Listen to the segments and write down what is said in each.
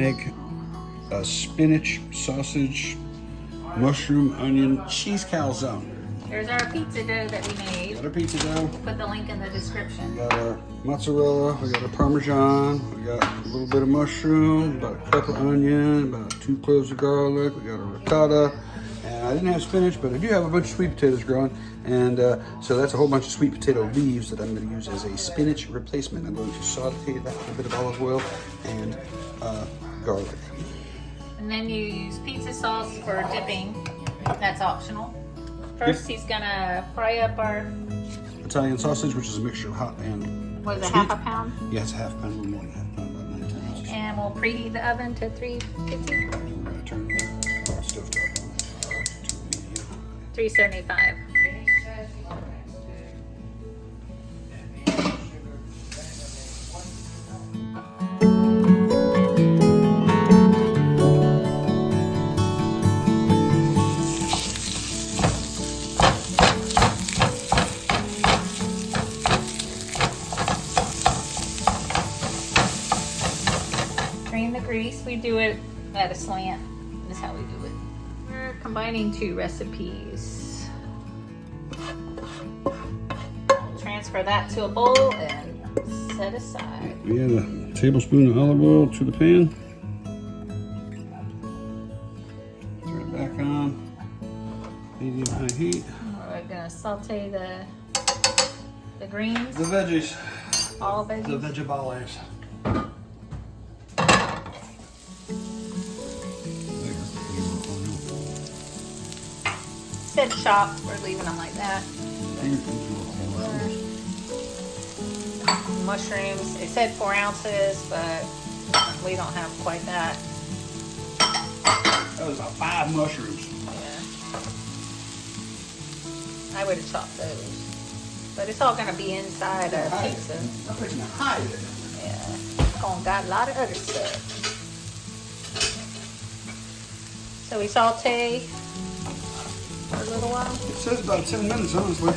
make a spinach, sausage, mushroom, onion, cheese calzone. There's our pizza dough that we made. Got our pizza dough. Put the link in the description. We got our mozzarella, we got our Parmesan, we got a little bit of mushroom, about a cup of onion, about 2 cloves of garlic, we got a ricotta, and I didn't have spinach, but I do have a bunch of sweet potatoes growing, and so that's a whole bunch of sweet potato leaves that I'm going to use as a spinach replacement. I'm going to saute that with a bit of olive oil and garlic. And then you use pizza sauce for dipping. That's optional. First, he's gonna fry up our Italian sausage, which is a mixture of hot and what is it, sweet. half a pound? Yeah, it's a half pound, a little more than half pound, about 9 ounces. And we'll preheat the oven to 350. We're gonna turn the stove top on to medium high. 375. Drain the grease. We do it at a slant. That's how we do it. We're combining 2 recipes. Transfer that to a bowl and set aside. We add a tablespoon of olive oil to the pan. Turn it back on. Medium high heat. We're gonna saute the greens, The veggies. all The veggies. vegetales. Instead of chopped, we're leaving them like that. Mushrooms, it said 4 ounces, but we don't have quite that. That was about 5 mushrooms. Yeah. I would have chopped those. But it's all gonna be inside a pizza. I'm putting a hide in it. Yeah. Gonna got a lot of other stuff. So we saute for a little while. It says about 10 minutes, honestly.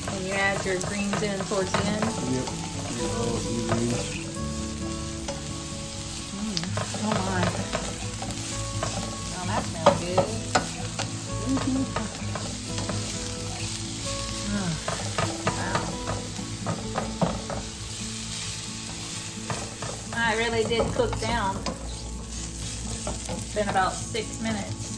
And you add your greens in towards the end. Yep. Oh my. Oh, that smells good. Oh, wow. I really did cook down. It's been about 6 minutes.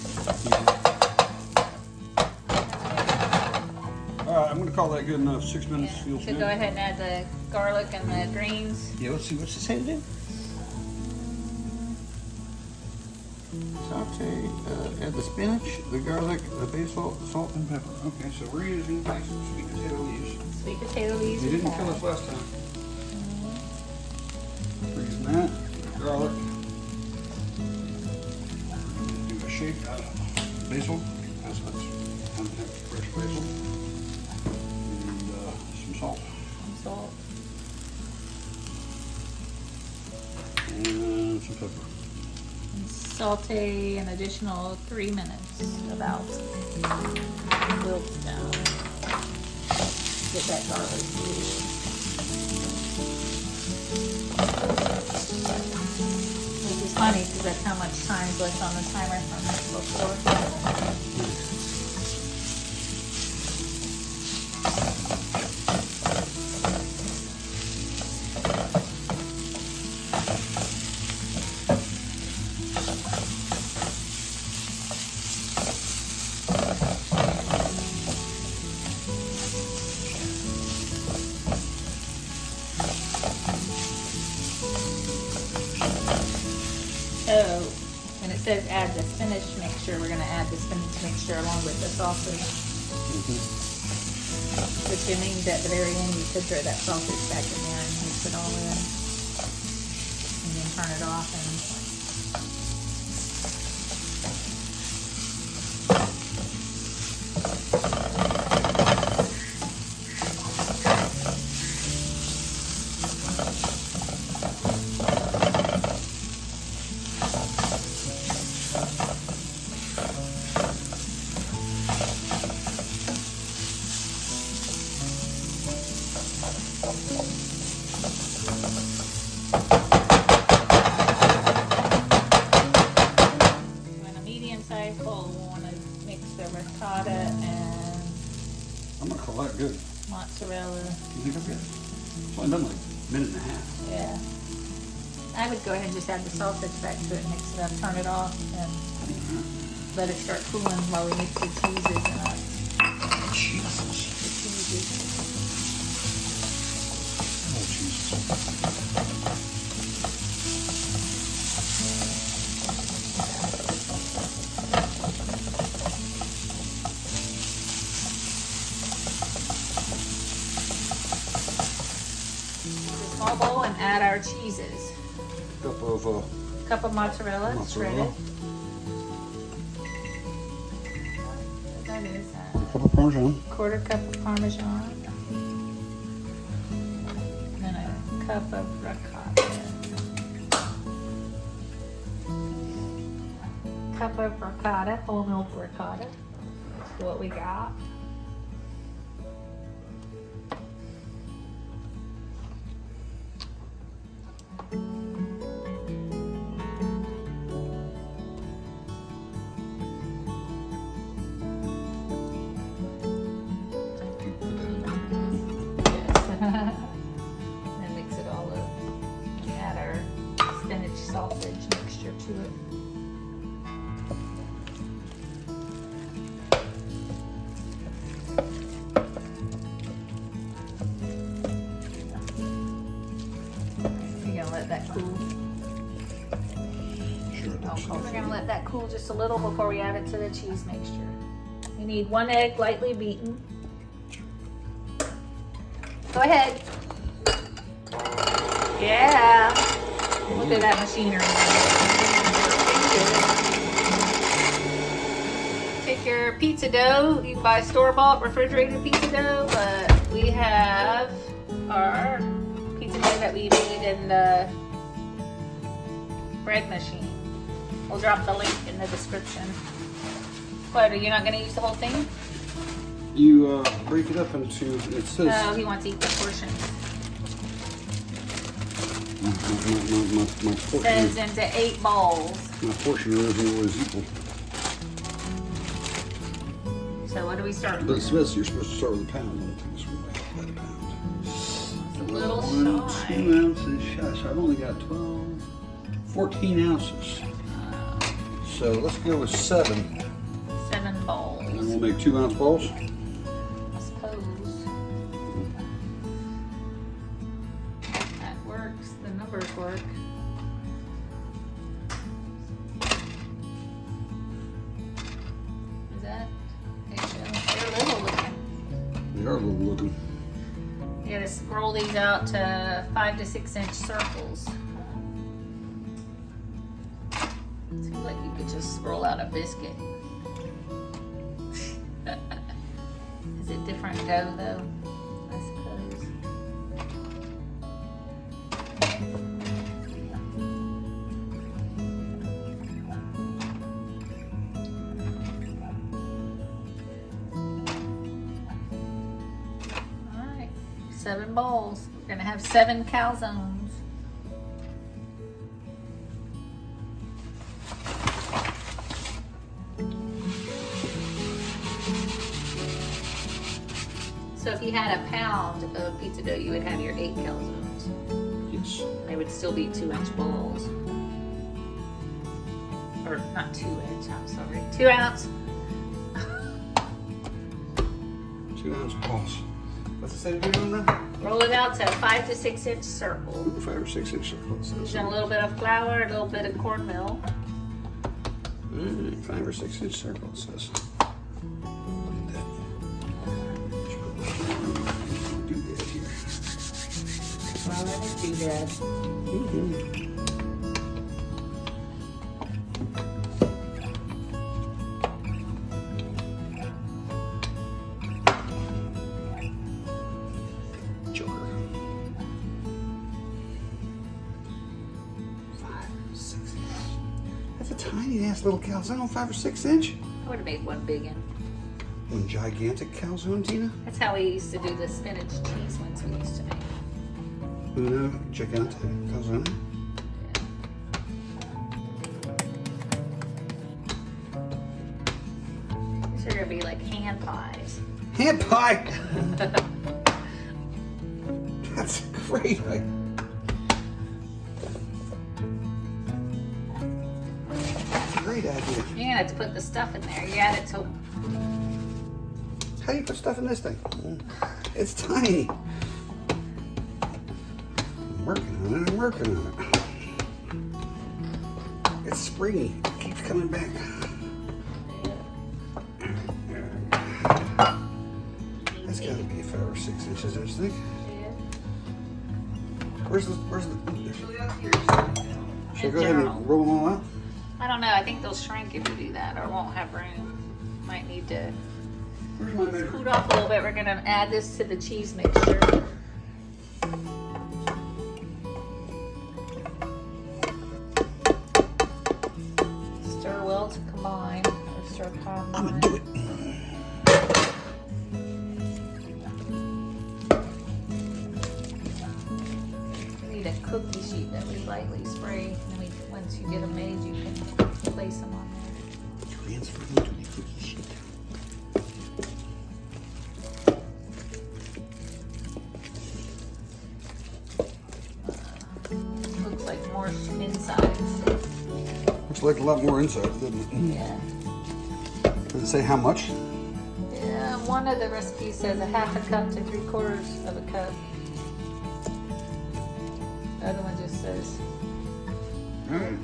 Alright, I'm going to call that good enough. 6 minutes Yeah. feels So good. go ahead and add the garlic and the greens. Yeah, let's see. What's it say to do? Saute, add the spinach, the garlic, the basil, salt, and pepper. Okay, so we're using sweet potato leaves. Sweet potato leaves. They didn't kill us last time. We're using that, garlic. Do a shake out of basil, because that's fresh basil. And some salt. Salt. And some pepper. And saute an additional 3 minutes, about. Wilts down. Get that garlic. Which is funny because that's how much time's left on the timer from before. So, when it says add the spinach mixture, we're going to add the spinach mixture along with the sausage. Which means at the very end you could throw that sausage back in there and mix it all in. And then turn it off and mozzarella. You think I've got it? It's only been like a minute and a half. Yeah. I would go ahead and just add the sausage back to it, mix it up, turn it off, and let it start cooling while we mix the cheeses in it. Jesus. The cheeses. Oh, Jesus. Small bowl and add our cheeses. Cup of Mozzarella. mozzarella. Shredded. That is A cup of Parmesan. quarter cup of Parmesan. And then a cup of ricotta. Cup of ricotta, whole milk ricotta. That's what we got. And mix it all up. We add our spinach sausage mixture to it. You're gonna let that cool. Sure. We're gonna let that cool just a little before we add it to the cheese mixture. We need 1 egg lightly beaten. Go ahead. Yeah. Look at that machinery. Take your pizza dough. You can buy store-bought refrigerated pizza dough, but we have our pizza dough that we made in the bread machine. We'll drop the link in the description. What, are you not going to use the whole thing? You break it up into, it says, Oh, he wants equal portions. my Says portion, into 8 bowls. my portion isn't always equal. So what do we start But with? it's supposed, you're supposed to start with a pound. I don't think it's about a pound. It's a little 1, shy. 2 ounces shy. So I've only got 12, 14 ounces. So let's go with 7. 7 bowls. And we'll make 2 ounce balls. I suppose. That works. The numbers work. Is that? They're little looking. They are little looking. You gotta scroll these out to 5 to 6 inch circles. Seems like you could just scroll out a biscuit. Is it different dough though? I suppose. Alright, 7 bowls. We're gonna have 7 calzones. So if you had a pound of pizza dough, you would have your 8 calzones. Yes. They would still be 2 inch balls. Or not 2 inch, I'm sorry. 2 ounce. 2 ounce balls. What's it say to do on that? Roll it out to 5 to 6 inch circles. 5 or 6 inch circles. Using a little bit of flour, a little bit of cornmeal. 5 or 6 inch circles. Says. Look at that. Do that here. Well, let me do that. Joker. 5, 6 inch. That's a tiny ass little calzone, 5 or 6 inch. I would have made one big one. One gigantic calzone, Tina. That's how we used to do the spinach cheese ones we used to make. Uno gigante calzone. These are gonna be like hand pies. Hand pie. afraid. Great idea. You're gonna have to put the stuff in there. You add it to. How do you put stuff in this thing? It's tiny. I'm working on it. I'm working on it. It's springy. It keeps coming back. That's got to be 5 or 6 inches, don't you think? Yeah. Where's the? Should I go ahead and roll them all out? I don't know. I think they'll shrink if you do that, or won't have room. Might need to Where's my measure? cool off a little bit. We're gonna add this to the cheese mixture. Stir well to combine, or stir combine. I'm gonna do it. We need a cookie sheet that we lightly spray, and then once you get them made, you can place them on there. Transfer into the cookie sheet. Looks like more insides. Looks like a lot more inside, doesn't it? Yeah. Does it say how much? Yeah, one of the recipes says a 1/2 cup to 3/4 of a cup. The other one just says All right.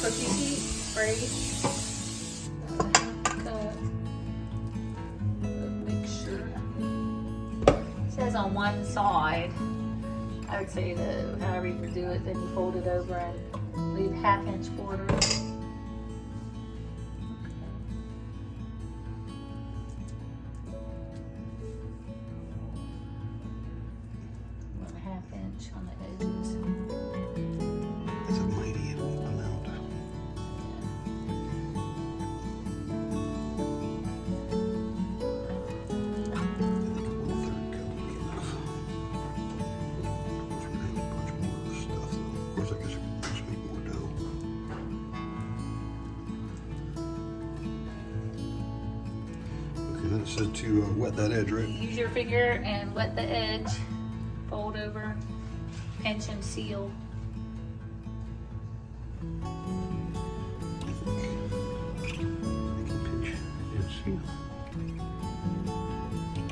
cookie sheet spray. A 1/2 cup of mixture. It says on one side. I would say that however you do it, then you fold it over and leave 1/2 inch border. 1/2 inch on the edges. That's a mighty amount. I think 1/3 cup would be enough. We're gonna have a bunch more of this stuff, though. Of course, I guess I could just make more dough. Okay, then it said to wet that edge, right? Use your finger and wet the edge. Fold over, pinch and seal. I can pinch and seal.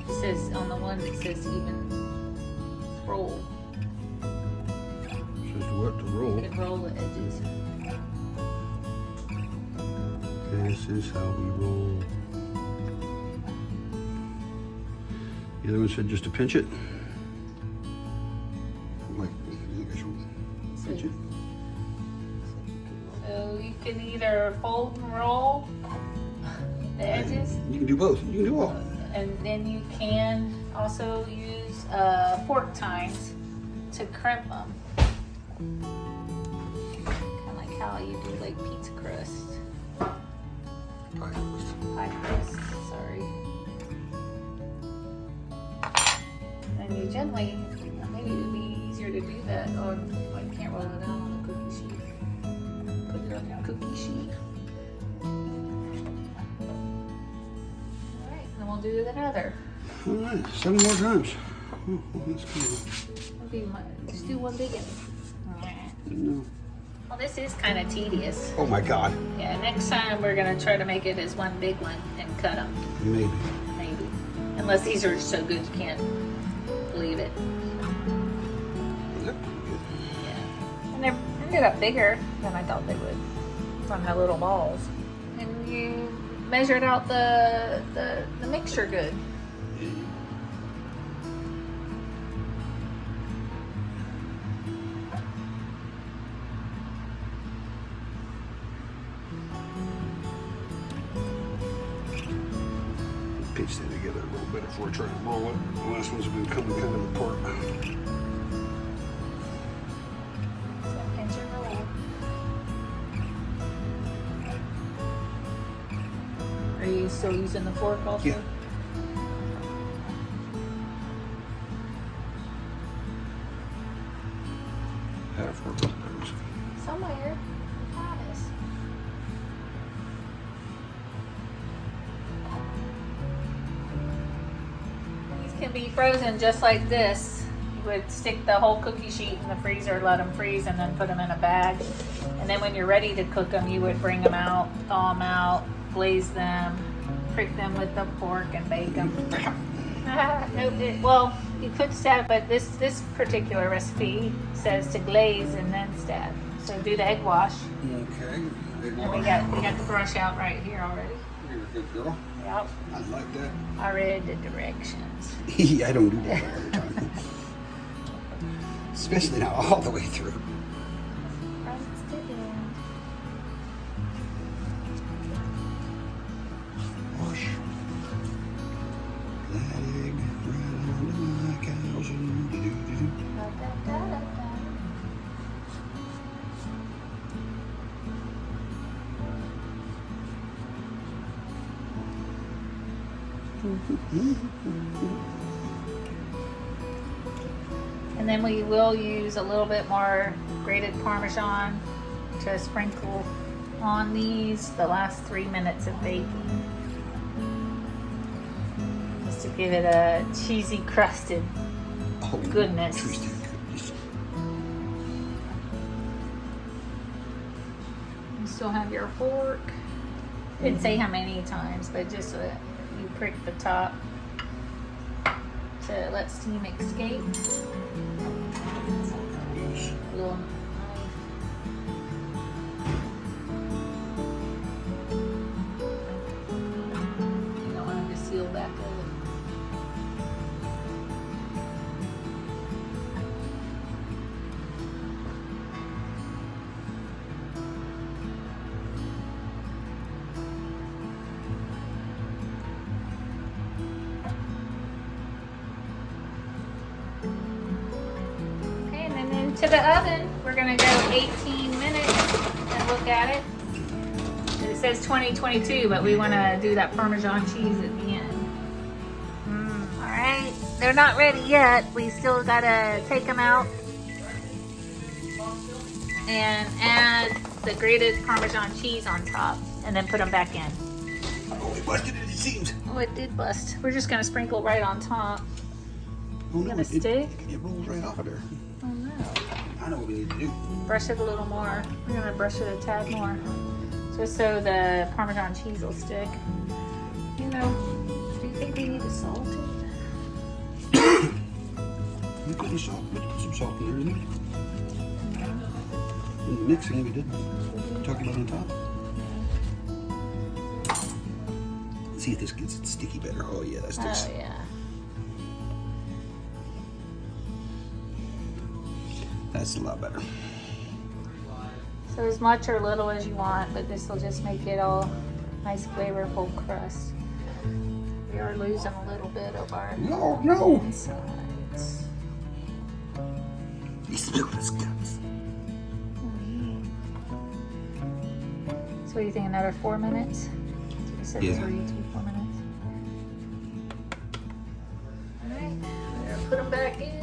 It says on the one that says even roll. Says to what? To roll. You can roll the edges. This is how we roll. The other one said just to pinch it. Like, you think I should pinch it? So you can either fold and roll the edges, You can do both. You can do all. and then you can also use fork tines to crimp them. Kind of like how you do like pizza crust. Pie crust. Pie crust, sorry. And you gently, maybe it would be easier to do that on, well, you can't roll it out on a cookie sheet. Put it on your cookie sheet. Alright, then we'll do the other. All right, 7 more times. Oh, that's cool. Just do one big one. No. Well, this is kind of tedious. Oh my God. Yeah, next time we're gonna try to make it as one big one and cut them, Maybe. maybe. Unless these are so good you can't believe it. Look pretty good. Yeah. And they ended up bigger than I thought they would from the little balls. And you measured out the mixture good. Pinch that together a little bit before I try to roll it. The last ones have been coming kind of apart. So pinch and roll. Are you still using the fork also? Yeah. Had a fork. Somewhere. I promise. These can be frozen just like this. You would stick the whole cookie sheet in the freezer, let them freeze, and then put them in a bag. And then when you're ready to cook them, you would bring them out, thaw them out, glaze them, prick them with the fork, and bake them. Well, you could stab, but this particular recipe says to glaze and then stab. So do the egg wash. Okay. And we got the brush out right here already. You're a good girl. Yep. I like that. I read the directions. I don't do that all the time. Especially now, all the way through. Wash that egg right onto my calzone. Do-do-do-do. And then we will use a little bit more grated Parmesan to sprinkle on these the last 3 minutes of baking. Just to give it a cheesy crusted goodness. Twisted goodness. You still have your fork. Didn't say how many times, but just you prick the top to let steam escape. A little knife. You don't want them to seal back up. To the oven, we're gonna go 18 minutes and look at it. It says 2022, but we want to do that Parmesan cheese at the end. All right, they're not ready yet. We still gotta take them out and add the grated Parmesan cheese on top, and then put them back in. Oh, it busted it, it seems. Oh, it did bust. We're just gonna sprinkle right on top. Oh, no, Gonna stick? It rolls right off of there. Oh no. I know what we need to do. Brush it a little more. We're gonna brush it a tad more, just so the Parmesan cheese will stick. You know, do you think we need to salt it? You put some salt. We put some salt in there, didn't we? In the mixing, we did. Talking about on top. Let's see if this gets it sticky better. Oh yeah, that sticks. Oh yeah. That's a lot better. So as much or little as you want, but this will just make it all nice, flavorful crust. We are losing a little bit of our insides. He spilled his guts. So what do you think? Another 4 minutes? You said this Yeah. were you 4 minutes. All right, we're gonna put them back in.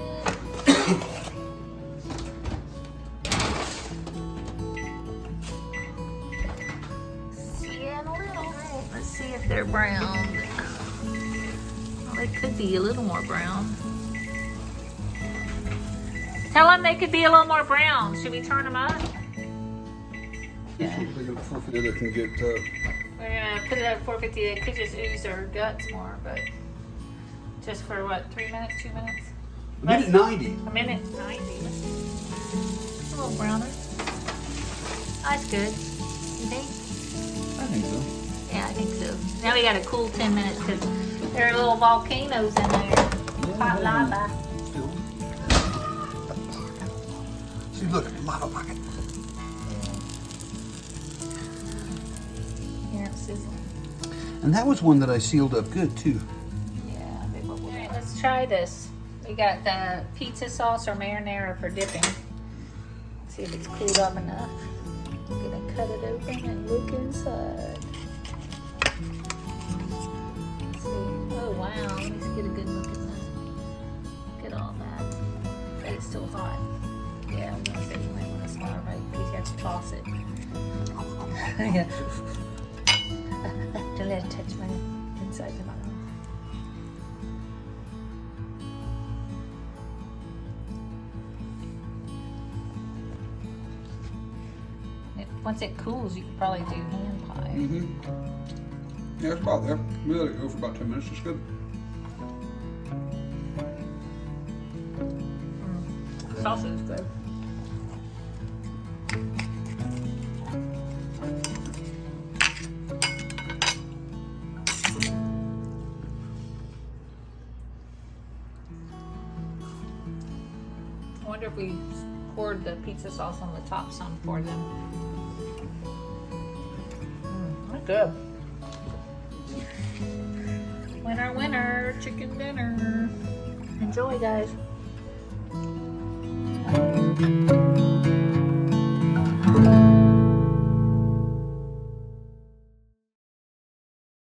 Let's see if they're brown. Well, they could be a little more brown. Tell them they could be a little more brown. Should we turn them up? Yeah. They got a 450 that can get. We're gonna put it at 450. They could just ooze their guts more, but just for what? 3 minutes? 2 minutes? A minute 90. A minute 90. A little browner. That's good. You think? I think so. Yeah, I think so. Now we gotta cool 10 minutes because there are little volcanoes in there. Hot lava. Still. See, look, lava pocket. Yeah, it's sizzling. And that was one that I sealed up good too. Yeah, big bubble. All right, let's try this. We got the pizza sauce or marinara for dipping. Let's see if it's cooled up enough. I'm gonna cut it open and look inside. Let's see. Oh wow, let's get a good look at that. Look at all that. But it's still hot. Yeah, I'm gonna say you might want to smell right because you have to toss it. Yeah. Don't let it touch my inside of my mouth. Once it cools, you could probably do hand pie. Yeah, it's about there. We let it go for about 10 minutes. It's good. Salsa is good. I wonder if we poured the pizza sauce on the top some for them. That's good. Winner, winner, chicken dinner. Enjoy, guys.